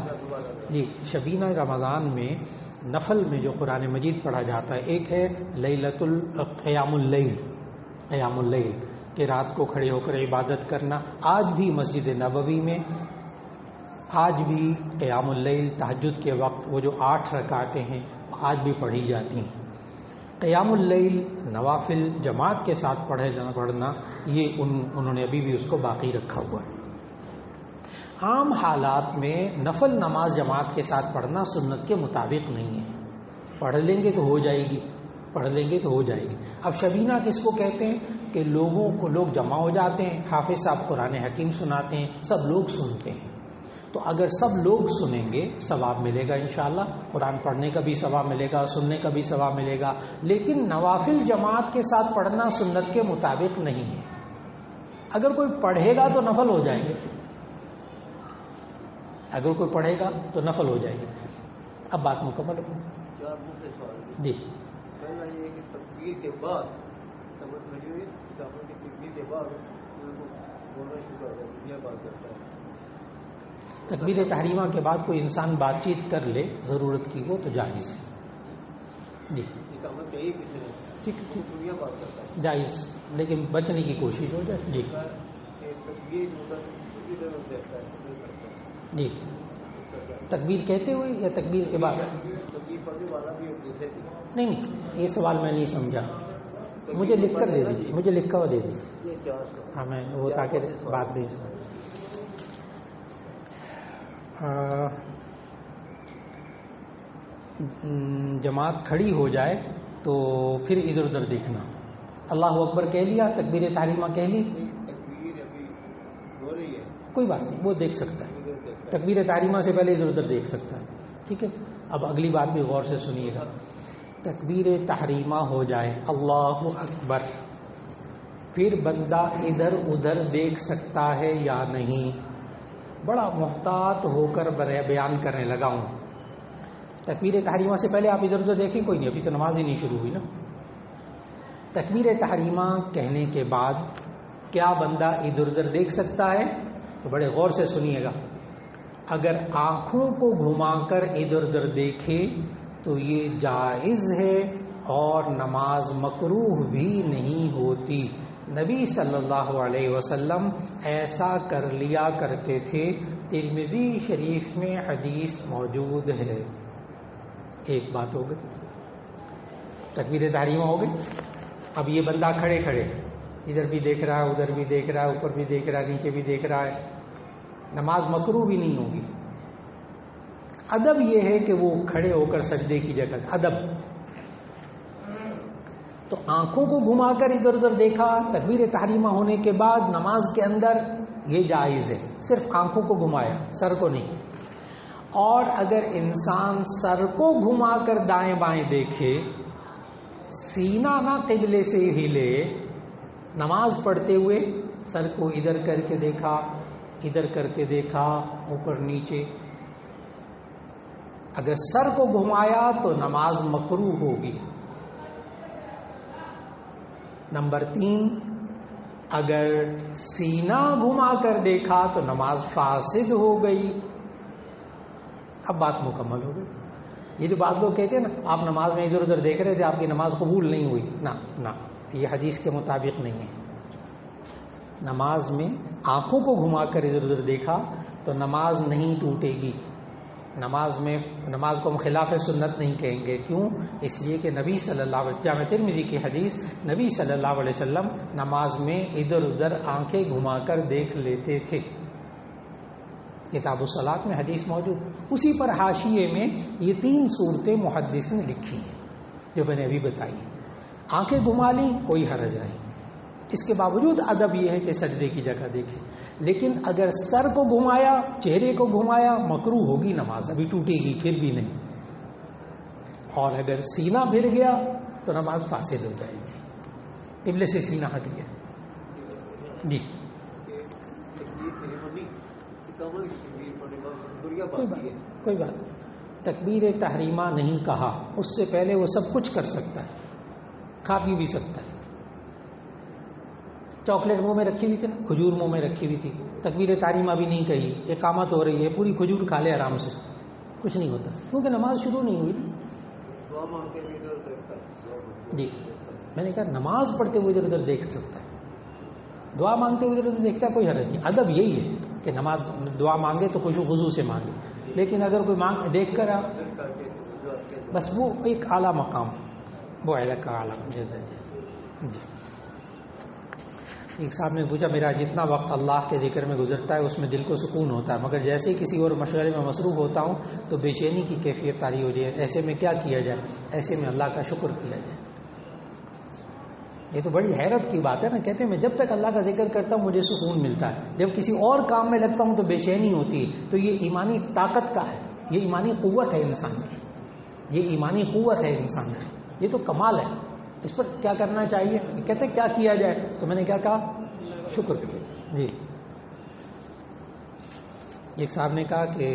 جی شبینہ رمضان میں نفل میں جو قرآن مجید پڑھا جاتا ہے، ایک ہے لیلۃ قیام اللیل، قیام اللیل کہ رات کو کھڑے ہو کر عبادت کرنا۔ آج بھی مسجد نبوی میں آج بھی قیام اللیل تہجد کے وقت وہ جو 8 رکعتیں ہیں آج بھی پڑھی جاتی ہیں۔ قیام اللیل نوافل جماعت کے ساتھ پڑھنا یہ انہوں نے ابھی بھی اس کو باقی رکھا ہوا ہے۔ عام حالات میں نفل نماز جماعت کے ساتھ پڑھنا سنت کے مطابق نہیں ہے. پڑھ لیں گے تو ہو جائے گی، پڑھ لیں گے تو ہو جائے گی. اب شبینہ کس کو کہتے ہیں کہ لوگ جمع ہو جاتے ہیں، حافظ صاحب قرآن حکیم سناتے ہیں، سب لوگ سنتے ہیں. تو اگر سب لوگ سنیں گے ثواب ملے گا انشاءاللہ، قرآن پڑھنے کا بھی ثواب ملے گا، سننے کا بھی ثواب ملے گا. لیکن نوافل جماعت کے ساتھ پڑھنا سنت کے مطابق نہیں ہے. اگر کوئی پڑھے گا تو نفل ہو جائیں گے، اگر کوئی پڑھے گا تو نفل ہو جائے گا. اب بات مکمل ہو جی. پہلا یہ کہ تکبیر کے بعد تکبیر تحریمہ کے بعد کوئی انسان بات چیت کر لے ضرورت کی ہو تو جائز ہے. جی ٹھیک جائز، لیکن بچنے کی کوشش ہو جائے. جی جی تکبیر کہتے ہوئے یا تکبیر کے بعد؟ نہیں یہ سوال میں نہیں سمجھا، مجھے لکھ کر دے دیجیے، مجھے لکھا ہوا دے دیجیے. ہاں میں وہ تاکہ بات بھی جماعت کھڑی ہو جائے تو پھر ادھر ادھر دیکھنا. اللہ اکبر کہہ لیا، تکبیر تحریمہ کہہ لی، کوئی بات نہیں، وہ دیکھ سکتا ہے. تکبیر تحریمہ سے پہلے ادھر ادھر دیکھ سکتا ہے. ٹھیک ہے. اب اگلی بات بھی غور سے سنیے گا. تکبیر تحریمہ ہو جائے اللہ اکبر، پھر بندہ ادھر ادھر دیکھ سکتا ہے یا نہیں؟ بڑا محتاط ہو کر بیان کرنے لگا ہوں. تکبیر تحریمہ سے پہلے آپ ادھر ادھر دیکھیں، کوئی نہیں، ابھی تو نماز ہی نہیں شروع ہوئی نا. تکبیر تحریمہ کہنے کے بعد کیا بندہ ادھر ادھر دیکھ سکتا ہے؟ تو بڑے غور سے سنیے گا. اگر آنکھوں کو گھما کر ادھر ادھر دیکھے تو یہ جائز ہے اور نماز مکروہ بھی نہیں ہوتی. نبی صلی اللہ علیہ وسلم ایسا کر لیا کرتے تھے. ترمذی شریف میں حدیث موجود ہے. ایک بات ہو گئی، تکبیر تحریمہ ہو گئی. اب یہ بندہ کھڑے کھڑے ادھر بھی دیکھ رہا ہے، ادھر بھی دیکھ رہا ہے، اوپر بھی دیکھ رہا ہے، نیچے بھی دیکھ رہا ہے، نماز مکروہ بھی نہیں ہوگی. ادب یہ ہے کہ وہ کھڑے ہو کر سجدے کی جگہ ادب. تو آنکھوں کو گھما کر ادھر ادھر دیکھا تکبیر تحریمہ ہونے کے بعد نماز کے اندر، یہ جائز ہے. صرف آنکھوں کو گھمایا، سر کو نہیں. اور اگر انسان سر کو گھما کر دائیں بائیں دیکھے، سینہ نہ قبلے سے ہلے، نماز پڑھتے ہوئے سر کو ادھر کر کے دیکھا، ادھر کر کے دیکھا، اوپر نیچے، اگر سر کو گھمایا تو نماز مکروہ ہوگی. نمبر 3، اگر سینہ گھما کر دیکھا تو نماز فاسد ہو گئی. اب بات مکمل ہو گئی. یہ جو بات لوگ کہتے ہیں نا آپ نماز میں ادھر ادھر دیکھ رہے تھے، آپ کی نماز قبول نہیں ہوئی، نہ یہ حدیث کے مطابق نہیں ہے. نماز میں آنکھوں کو گھما کر ادھر ادھر دیکھا تو نماز نہیں ٹوٹے گی. نماز کو ہم خلاف سنت نہیں کہیں گے. کیوں؟ اس لیے کہ نبی صلی اللہ علیہ وسلم، جامع ترمذی کی حدیث، نبی صلی اللہ علیہ وسلم نماز میں ادھر ادھر آنکھیں گھما کر دیکھ لیتے تھے. کتاب الصلاۃ میں حدیث موجود. اسی پر حاشیے میں یہ 3 صورتیں محدث نے لکھی ہیں جو میں نے ابھی بتائی. آنکھیں گھما لی، کوئی حرج نہیں. اس کے باوجود ادب یہ ہے کہ سجدے کی جگہ دیکھیں. لیکن اگر سر کو گھمایا، چہرے کو گھمایا، مکروہ ہوگی نماز، ابھی ٹوٹے گی، پھر بھی نہیں. اور اگر سینہ پھر گیا تو نماز فاسد ہو جائے گی. قبلے سے سینہ ہٹ گیا. جی کوئی بات نہیں. تکبیر تحریمہ نہیں کہا، اس سے پہلے وہ سب کچھ کر سکتا ہے، کھا پی بھی سکتا ہے. چاکلیٹ منہ میں رکھی ہوئی تھی نا، کھجور منہ میں رکھی ہوئی تھی، تکبیر تحریمہ بھی نہیں کہی، اقامت ہو رہی ہے، پوری کھجور کھا لے آرام سے، کچھ نہیں ہوتا کیونکہ نماز شروع نہیں ہوئی. جی میں نے کہا نماز پڑھتے ہوئے ادھر ادھر دیکھ سکتا ہے، دعا مانگتے ہوئے ادھر ادھر دیکھتا ہے، کوئی حرج نہیں. ادب یہی ہے کہ نماز دعا مانگے تو خوشو خضوع سے مانگے. لیکن اگر کوئی دیکھ کر بس وہ ایک اعلیٰ مقام، وہ الگ کا اعلیٰ. جی ایک صاحب نے پوچھا میرا جتنا وقت اللہ کے ذکر میں گزرتا ہے اس میں دل کو سکون ہوتا ہے، مگر جیسے ہی کسی اور مشغلے میں مصروف ہوتا ہوں تو بے چینی کی کیفیت طاری ہو جائے، ایسے میں کیا کیا جائے؟ ایسے میں اللہ کا شکر کیا جائے۔ یہ تو بڑی حیرت کی بات ہے نا، کہتے ہیں میں جب تک اللہ کا ذکر کرتا ہوں مجھے سکون ملتا ہے، جب کسی اور کام میں لگتا ہوں تو بے چینی ہوتی ہے۔ تو یہ ایمانی طاقت کا ہے، یہ ایمانی قوت ہے انسان کی، یہ ایمانی قوت ہے انسان کی، یہ تو کمال ہے۔ اس پر کیا کرنا چاہیے؟ کہتے ہیں کیا کیا جائے؟ تو میں نے کیا کہا؟ شکر کیا جی۔ ایک صاحب نے کہا کہ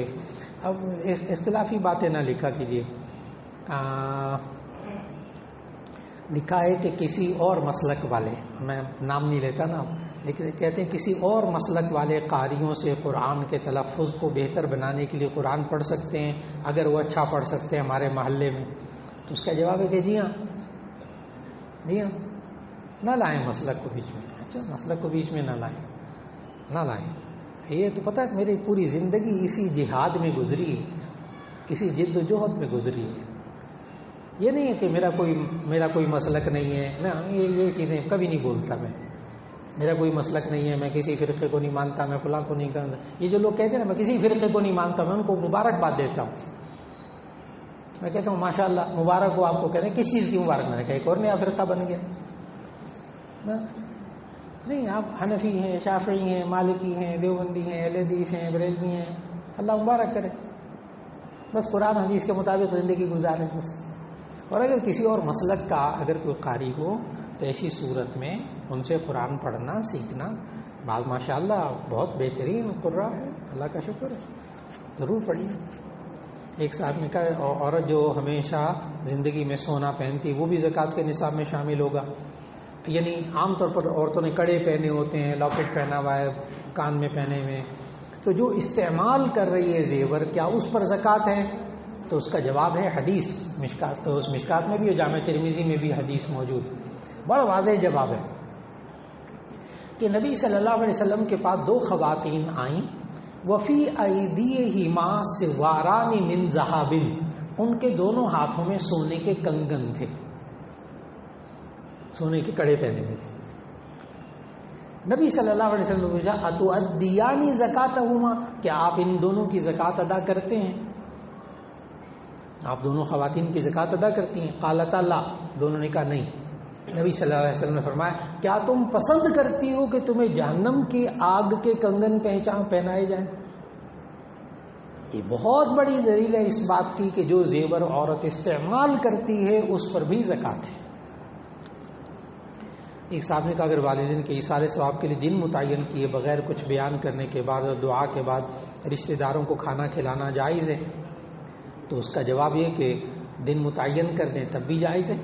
اب اختلافی باتیں نہ لکھا کیجیے، لکھا ہے کہ کسی اور مسلک والے، میں نام نہیں لیتا نا، لیکن کہتے ہیں کسی اور مسلک والے قاریوں سے قرآن کے تلفظ کو بہتر بنانے کے لیے قرآن پڑھ سکتے ہیں اگر وہ اچھا پڑھ سکتے ہیں ہمارے محلے میں۔ تو اس کا جواب ہے کہ جی ہاں، جی ہاں، نہ لائیں مسلک کو بیچ میں۔ اچھا، مسلک کو بیچ میں نہ لائیں۔ یہ تو پتہ ہے میری پوری زندگی اسی جہاد میں گزری ہے، اسی جد و جہد میں گزری ہے۔ یہ نہیں ہے کہ میرا کوئی مسلک نہیں ہے، نا، یہ چیزیں کبھی نہیں بولتا میں۔ میرا کوئی مسلک نہیں ہے، میں کسی فرقے کو نہیں مانتا، میں فلاں کو نہیں کرتا۔ یہ جو لوگ کہتے ہیں نا میں کسی فرقے کو نہیں مانتا، میں ان کو مبارکباد دیتا ہوں۔ میں کہتا ہوں ماشاءاللہ مبارک ہو آپ کو۔ کہتے ہیں کس چیز کی مبارک؟ میں نے کہا ایک اور نیا فرقہ بن گیا۔ نہیں، آپ حنفی ہیں، شافعی ہیں، مالکی ہیں، دیوبندی ہیں، اہل حدیث ہیں، بریلوی ہیں، اللہ مبارک کرے، بس قرآن حدیث کے مطابق زندگی گزاریں بس۔ اور اگر کسی اور مسلک کا اگر کوئی قاری ہو تو ایسی صورت میں ان سے قرآن پڑھنا سیکھنا، بعض ماشاءاللہ بہت بہترین قراء ہے، اللہ کا شکر ہے، ضرور پڑھیے۔ ایک صاحب نے کہا عورت جو ہمیشہ زندگی میں سونا پہنتی وہ بھی زکوٰۃ کے نصاب میں شامل ہوگا؟ یعنی عام طور پر عورتوں نے کڑے پہنے ہوتے ہیں، لاکٹ پہنا ہوا ہے، کان میں پہنے ہوئے، تو جو استعمال کر رہی ہے زیور، کیا اس پر زکوٰۃ ہے؟ تو اس کا جواب ہے حدیث، مشکات، اس مشکات میں بھی اور جامع ترمذی میں بھی حدیث موجود، بڑا واضح جواب ہے کہ نبی صلی اللہ علیہ وسلم کے پاس دو خواتین آئیں، وفی ایدیہما سواران من ذہب، ان کے دونوں ہاتھوں میں سونے کے کنگن تھے، سونے کے کڑے پہنے ہوئے تھے۔ نبی صلی اللہ علیہ وسلم نے پوچھا اتؤدیان زکاتہما، کیا آپ ان دونوں کی زکوٰۃ ادا کرتے ہیں؟ آپ دونوں خواتین کی زکوٰۃ ادا کرتی ہیں؟ قالتا لا، دونوں نے کہا نہیں۔ نبی صلی اللہ علیہ وسلم نے فرمایا کیا تم پسند کرتی ہو کہ تمہیں جہنم کی آگ کے کنگن پہنائے جائیں؟ یہ بہت بڑی دلیل ہے اس بات کی کہ جو زیور عورت استعمال کرتی ہے اس پر بھی زکوٰۃ ہے۔ ایک صاحب نے کہا اگر والدین کے ایصال ثواب کے لیے دن متعین کیے بغیر کچھ بیان کرنے کے بعد اور دعا کے بعد رشتہ داروں کو کھانا کھلانا جائز ہے؟ تو اس کا جواب یہ کہ دن متعین کر دیں تب بھی جائز ہے،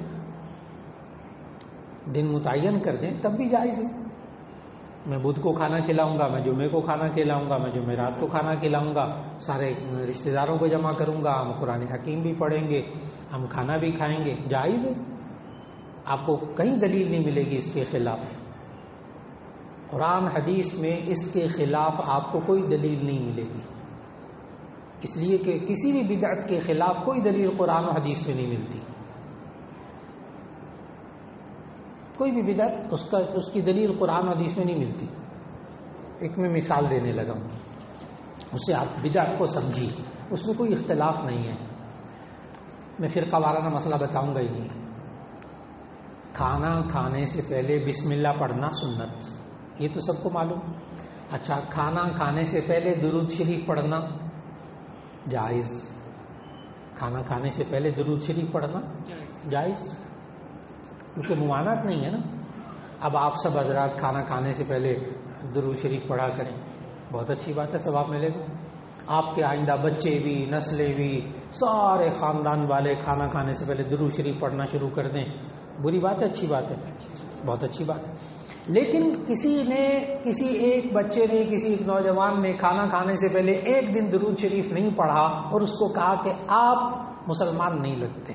دن متعین کر دیں تب بھی جائز ہے۔ میں بدھ کو کھانا کھلاؤں گا، میں جمعے کو کھانا کھلاؤں گا، میں جمعرات کو کھانا کھلاؤں گا، سارے رشتہ داروں کو جمع کروں گا، ہم قرآن حکیم بھی پڑھیں گے، ہم کھانا بھی کھائیں گے، جائز ہے۔ آپ کو کہیں دلیل نہیں ملے گی اس کے خلاف، قرآن حدیث میں اس کے خلاف آپ کو کوئی دلیل نہیں ملے گی، اس لیے کہ کسی بھی بدعت کے خلاف کوئی دلیل قرآن و حدیث میں نہیں ملتی۔ کوئی بھی بدعت اس کی دلیل قرآن و حدیث میں نہیں ملتی۔ ایک میں مثال دینے لگا ہوں، اس سے آپ بدعت کو سمجھیے، اس میں کوئی اختلاف نہیں ہے، میں فرقہ وارانہ مسئلہ بتاؤں گا ہی نہیں۔ کھانا کھانے سے پہلے بسم اللہ پڑھنا سنت، یہ تو سب کو معلوم۔ اچھا، کھانا کھانے سے پہلے درود شریف پڑھنا جائز، کھانا کھانے سے پہلے درود شریف پڑھنا جائز، کیونکہ ممانعت نہیں ہے نا۔ اب آپ سب حضرات کھانا کھانے سے پہلے درود شریف پڑھا کریں، بہت اچھی بات ہے، ثواب ملے گا۔ آپ کے آئندہ بچے بھی، نسلیں بھی، سارے خاندان والے کھانا کھانے سے پہلے درود شریف پڑھنا شروع کر دیں، بری بات ہے؟ اچھی بات ہے، بہت اچھی بات ہے۔ لیکن کسی ایک بچے نے، کسی ایک نوجوان نے کھانا کھانے سے پہلے ایک دن درود شریف نہیں پڑھا اور اس کو کہا کہ آپ مسلمان نہیں لگتے،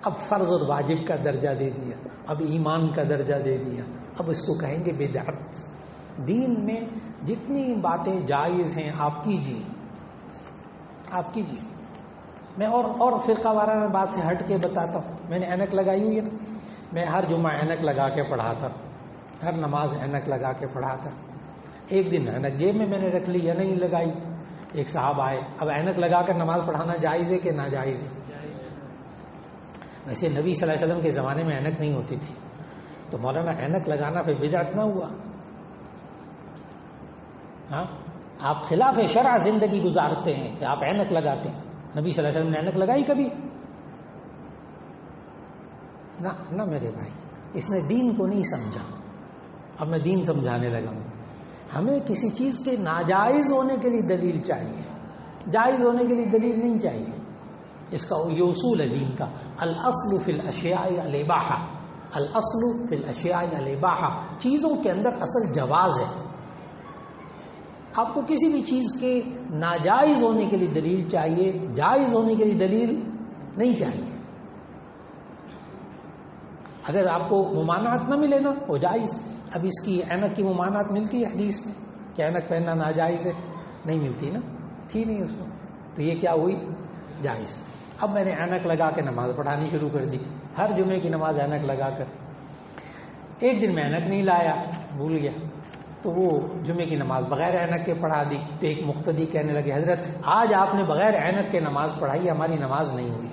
اب فرض اور واجب کا درجہ دے دیا، اب ایمان کا درجہ دے دیا، اب اس کو کہیں گے بدعت۔ دین میں جتنی باتیں جائز ہیں آپ کیجیے، آپ کیجیے۔ میں اور فرقہ وارانہ بات سے ہٹ کے بتاتا ہوں۔ میں نے اینک لگائی ہوئی ہے نا، میں ہر جمعہ اینک لگا کے پڑھاتا ہوں، ہر نماز اینک لگا کے پڑھاتا. ایک دن اینک جیب میں نے رکھ لی یا نہیں لگائی. ایک صاحب آئے. اب اینک لگا کر نماز پڑھانا جائز ہے کہ ناجائز ہے؟ ویسے نبی صلی اللہ علیہ وسلم کے زمانے میں اینک نہیں ہوتی تھی، تو مولانا اینک لگانا پھر بدعت نہ ہوا؟ ہاں، آپ خلاف شرع زندگی گزارتے ہیں کہ آپ اینک لگاتے ہیں. نبی صلی اللہ علیہ وسلم نے اینک لگائی کبھی؟ نہ میرے بھائی، اس نے دین کو نہیں سمجھا. اب میں دین سمجھانے لگا ہوں. ہمیں کسی چیز کے ناجائز ہونے کے لیے دلیل چاہیے، جائز ہونے کے لیے دلیل نہیں چاہیے. اس کا یہ اصول ہے دین کا، الاصل فی الاشیاء الاباحہ. الاصل فی الاشیاء الاباحہ، چیزوں کے اندر اصل جواز ہے. آپ کو کسی بھی چیز کے ناجائز ہونے کے لیے دلیل چاہیے، جائز ہونے کے لیے دلیل نہیں چاہیے. اگر آپ کو ممانعت نہ ملے نا وہ جائز. اب اس کی اینک کی ممانعت ملتی ہے حدیث میں کہ اینک پہننا ناجائز ہے؟ نہیں ملتی نا، تھی نہیں اس میں. تو یہ کیا ہوئی؟ جائز. اب میں نے اینک لگا کے نماز پڑھانی شروع کر دی، ہر جمعے کی نماز اینک لگا کر. ایک دن میں اینک نہیں لایا، بھول گیا، تو وہ جمعے کی نماز بغیر اینک کے پڑھا دی. تو ایک مقتدی کہنے لگے حضرت آج آپ نے بغیر اینک کے نماز پڑھائی، ہماری نماز نہیں ہوئی.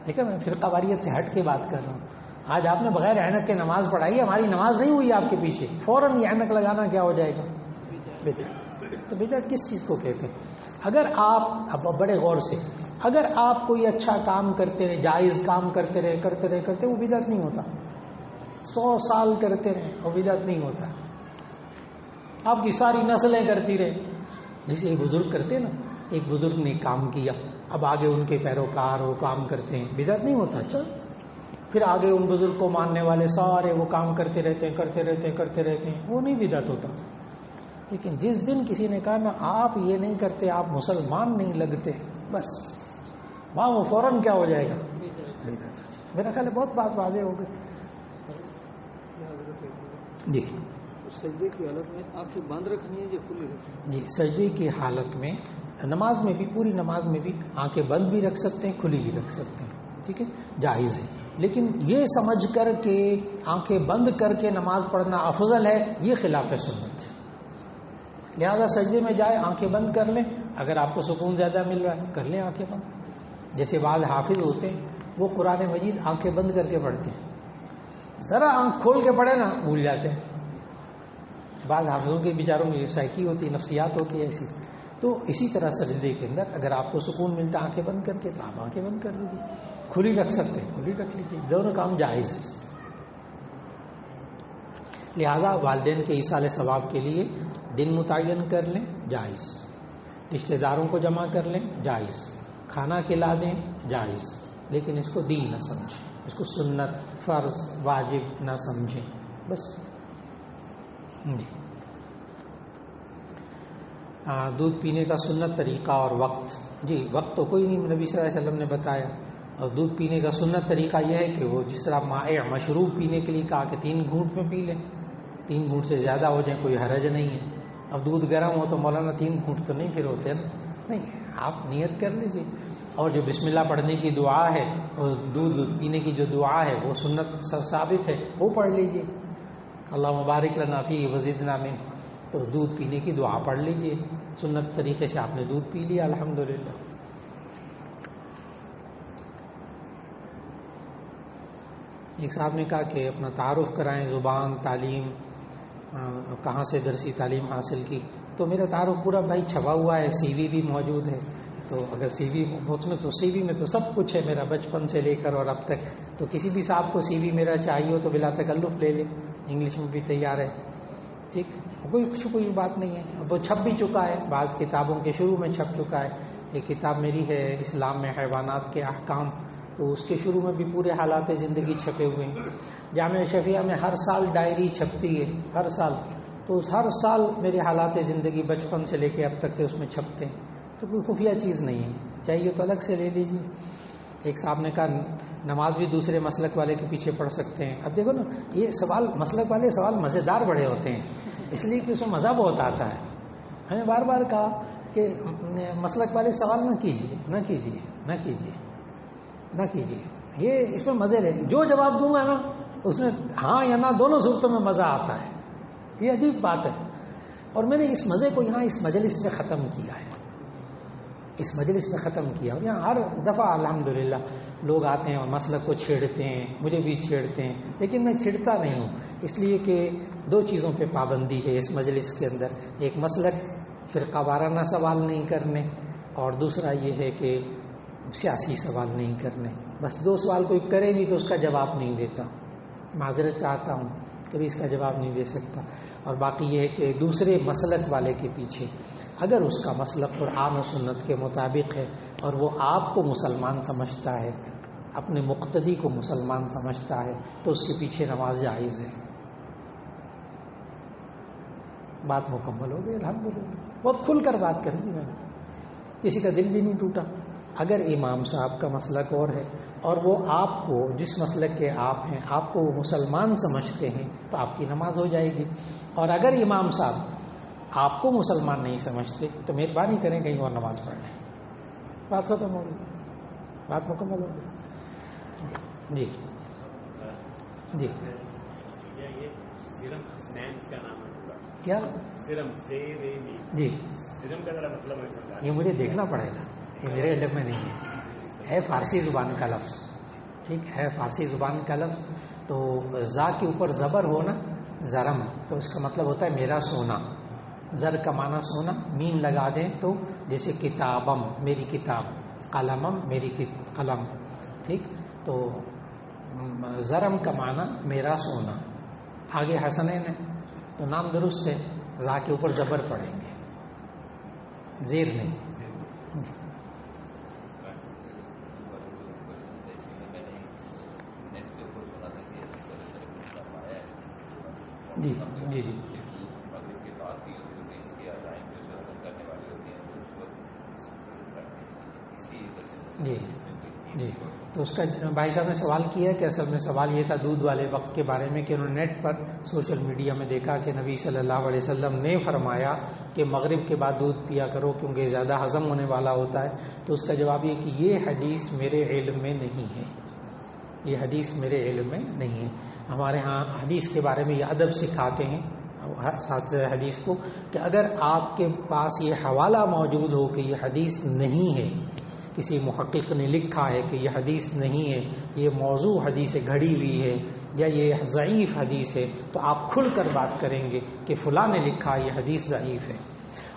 ٹھیک ہے، میں فرقہ واریت سے ہٹ کے بات کر رہا ہوں. آج آپ نے بغیر اینک کے نماز پڑھائی، ہماری نماز نہیں ہوئی آپ کے پیچھے. فوراً یہ اینک لگانا کیا ہو جائے گا؟ بدعت. تو بدعت کس چیز کو کہتے ہیں؟ اگر آپ اب بڑے غور سے، اگر آپ کوئی اچھا کام کرتے رہے، جائز کام کرتے رہے وہ بدعت نہیں ہوتا. 100 سال کرتے رہے وہ بدعت نہیں ہوتا. آپ کی ساری نسلیں کرتی رہے. جیسے ایک بزرگ کرتے نا، ایک بزرگ نے کام کیا، اب آگے ان کے پیروکار وہ کام کرتے ہیں، بدعت نہیں ہوتا. اچھا، پھر آگے ان بزرگ کو ماننے والے سارے وہ کام کرتے رہتے ہیں، وہ نہیں بدعت ہوتا. لیکن جس دن کسی نے کہا نا آپ یہ نہیں کرتے، آپ مسلمان نہیں لگتے، بس وہاں وہ فوراً کیا ہو جائے گا؟ بدعت. میرا خیال ہے بہت بات واضح ہو گئی. جی، سجدے کی حالت میں آنکھیں بند رکھنی ہے یا کھلی رکھنی ہے؟ جی، سجدے کی حالت میں نماز میں بھی، پوری نماز میں بھی آنکھیں بند بھی رکھ سکتے ہیں، کھلی بھی رکھ سکتے ہیں. ٹھیک ہے، جائز ہے. لیکن یہ سمجھ کر کے آنکھیں بند کر کے نماز پڑھنا افضل ہے، یہ خلاف سنت ہے. لہذا سجدے میں جائے آنکھیں بند کر لیں. اگر آپ کو سکون زیادہ مل رہا ہے کر لیں آنکھیں بند. جیسے بعض حافظ ہوتے ہیں وہ قرآن مجید آنکھیں بند کر کے پڑھتے ہیں، ذرا آنکھ کھول کے پڑھے نا بھول جاتے ہیں. بعض حافظوں کے بیچاروں میں سائیکی ہوتی ہے، نفسیات ہوتی ہے ایسی. تو اسی طرح سجدے کے اندر اگر آپ کو سکون ملتا آنکھیں بند کر کے تو آپ آنکھیں بند کر لیجیے، کھلی رکھ سکتے ہیں کھلی رکھ لیجیے، دونوں کام جائز. لہذا والدین کے ایصال ثواب کے لیے دن متعین کر لیں، جائز. رشتہ داروں کو جمع کر لیں، جائز. کھانا کھلا دیں، جائز. لیکن اس کو دین نہ سمجھیں، اس کو سنت، فرض، واجب نہ سمجھیں، بس. جی، دودھ پینے کا سنت طریقہ اور وقت. جی، وقت تو کوئی نہیں، نبی صلی اللہ علیہ وسلم نے بتایا. اور دودھ پینے کا سنت طریقہ یہ ہے کہ وہ جس طرح مائع مشروب پینے کے لیے کہا کہ 3 گھونٹ میں پی لیں، 3 گھونٹ سے زیادہ ہو جائیں کوئی حرج نہیں ہے. اب دودھ گرم ہو تو مولانا 3 گھونٹ تو نہیں پھر ہوتے نا، نہیں، آپ نیت کر لیجیے. اور جو بسم اللہ پڑھنے کی دعا ہے اور دودھ پینے کی جو دعا ہے وہ سنت ثابت ہے، وہ پڑھ لیجیے. اللہ مبارک لنا فیہ وزدنا من. تو دودھ پینے کی دعا پڑھ لیجیے، سنت طریقے سے آپ نے دودھ پی لیا الحمدللہ. ایک صاحب نے کہا کہ اپنا تعارف کرائیں، زبان، تعلیم، کہاں سے درسی تعلیم حاصل کی. تو میرا تعارف پورا بھائی چھپا ہوا ہے، سی وی بھی موجود ہے. تو اگر سی وی میں تو سب کچھ ہے میرا، بچپن سے لے کر اور اب تک. تو کسی بھی صاحب کو سی وی میرا چاہیے ہو تو بلا تکلف لے لیں، انگلش میں بھی تیار ہے. ٹھیک، کوئی بات نہیں ہے. اب وہ چھپ بھی چکا ہے، بعض کتابوں کے شروع میں چھپ چکا ہے. ایک کتاب میری ہے اسلام میں حیوانات کے احکام، تو اس کے شروع میں بھی پورے حالات زندگی چھپے ہوئے ہیں. جامعہ شفیعہ میں ہر سال ڈائری چھپتی ہے، ہر سال. تو اس ہر سال میرے حالات زندگی بچپن سے لے کے اب تک کے اس میں چھپتے ہیں. تو کوئی خفیہ چیز نہیں ہے، چاہیے تو الگ سے لے لیجیے. ایک صاحب نے کہا نماز بھی دوسرے مسلک والے کے پیچھے پڑھ سکتے ہیں. اب دیکھو نا، یہ سوال مسلک والے سوال مزیدار بڑے ہوتے ہیں، اس لیے کہ اس میں مزہ بہت آتا ہے. ہمیں بار بار کہا کہ مسلک والے سوال نہ کیجیے، یہ اس میں مزے لیں. جو جواب دوں گا نا اس میں ہاں یا نہ دونوں صورتوں میں مزہ آتا ہے. یہ عجیب بات ہے. اور میں نے اس مزے کو یہاں اس مجلس میں ختم کیا ہے، اس مجلس میں ختم کیا. اور یہاں ہر دفعہ الحمدللہ لوگ آتے ہیں اور مسلک کو چھیڑتے ہیں، مجھے بھی چھیڑتے ہیں، لیکن میں چھیڑتا نہیں ہوں، اس لیے کہ دو چیزوں پہ پابندی ہے اس مجلس کے اندر. ایک مسلک فرقہ وارانہ سوال نہیں کرنے، اور دوسرا یہ ہے کہ سیاسی سوال نہیں کرنے. بس دو سوال کوئی کرے بھی تو اس کا جواب نہیں دیتا، معذرت چاہتا ہوں، کبھی اس کا جواب نہیں دے سکتا. اور باقی یہ ہے کہ دوسرے مسلک والے کے پیچھے اگر اس کا مسلک قرآن و سنت کے مطابق ہے اور وہ آپ کو مسلمان سمجھتا ہے، اپنے مقتدی کو مسلمان سمجھتا ہے، تو اس کے پیچھے نماز جائز ہے. بات مکمل ہو گئی الحمدللہ. بہت کھل کر بات کر دی میں نے، کسی کا دل بھی نہیں ٹوٹا. اگر امام صاحب کا مسلک اور ہے اور وہ آپ کو جس مسلک کے آپ ہیں آپ کو وہ مسلمان سمجھتے ہیں تو آپ کی نماز ہو جائے گی. اور اگر امام صاحب آپ کو مسلمان نہیں سمجھتے تو مہربانی کریں کہیں اور نماز پڑھ لیں. بات ختم ہو گئی، بات مکمل ہو گئی. جی جی کیا جی یہ مجھے دیکھنا پڑے گا، یہ میرے علم میں نہیں ہے فارسی زبان کا لفظ. ٹھیک ہے، فارسی زبان کا لفظ. تو زا کے اوپر زبر ہونا زرم، تو اس کا مطلب ہوتا ہے میرا سونا. زر کا معنی سونا، میم لگا دیں تو جیسے کتابم میری کتاب، قلمم میری قلم. ٹھیک، تو زرم کا معنی میرا سونا. آگے حسنین ہے تو نام درست ہے، زا کے اوپر زبر پڑیں گے، زیر نہیں. جی جی جی جی جی. تو اس کا بھائی صاحب نے سوال کیا کہ اصل میں سوال یہ تھا دودھ والے وقت کے بارے میں کہ انہوں نے نیٹ پر سوشل میڈیا میں دیکھا کہ نبی صلی اللہ علیہ وسلم نے فرمایا کہ مغرب کے بعد دودھ پیا کرو کیونکہ زیادہ ہضم ہونے والا ہوتا ہے. تو اس کا جواب یہ کہ یہ حدیث میرے علم میں نہیں ہے، یہ حدیث میرے علم میں نہیں ہے. ہمارے ہاں حدیث کے بارے میں یہ ادب سکھاتے ہیں ساتھ حدیث کو کہ اگر آپ کے پاس یہ حوالہ موجود ہو کہ یہ حدیث نہیں ہے، کسی محقق نے لکھا ہے کہ یہ حدیث نہیں ہے، یہ موضوع حدیث گھڑی ہوئی ہے یا یہ ضعیف حدیث ہے، تو آپ کھل کر بات کریں گے کہ فلاں نے لکھا یہ حدیث ضعیف ہے.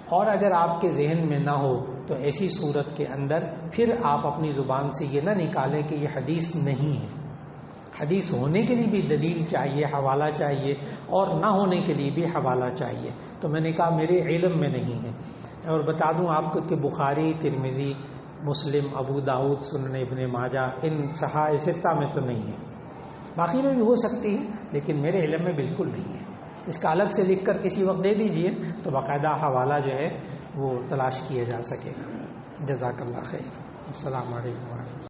اور اگر آپ کے ذہن میں نہ ہو تو ایسی صورت کے اندر پھر آپ اپنی زبان سے یہ نہ نکالیں کہ یہ حدیث نہیں ہے. حدیث ہونے کے لیے بھی دلیل چاہیے، حوالہ چاہیے، اور نہ ہونے کے لیے بھی حوالہ چاہیے. تو میں نے کہا میرے علم میں نہیں ہے. اور بتا دوں آپ کو کہ بخاری، ترمذی، مسلم، ابو داؤد، سنن ابن ماجہ ان صحاح ستہ میں تو نہیں ہے. باقی میں بھی ہو سکتی ہے لیکن میرے علم میں بالکل نہیں ہے. اس کا الگ سے لکھ کر کسی وقت دے دیجئے تو باقاعدہ حوالہ جو ہے وہ تلاش کیا جا سکے گا. جزاک اللہ خیر. السلام علیکم ورحمۃ اللہ.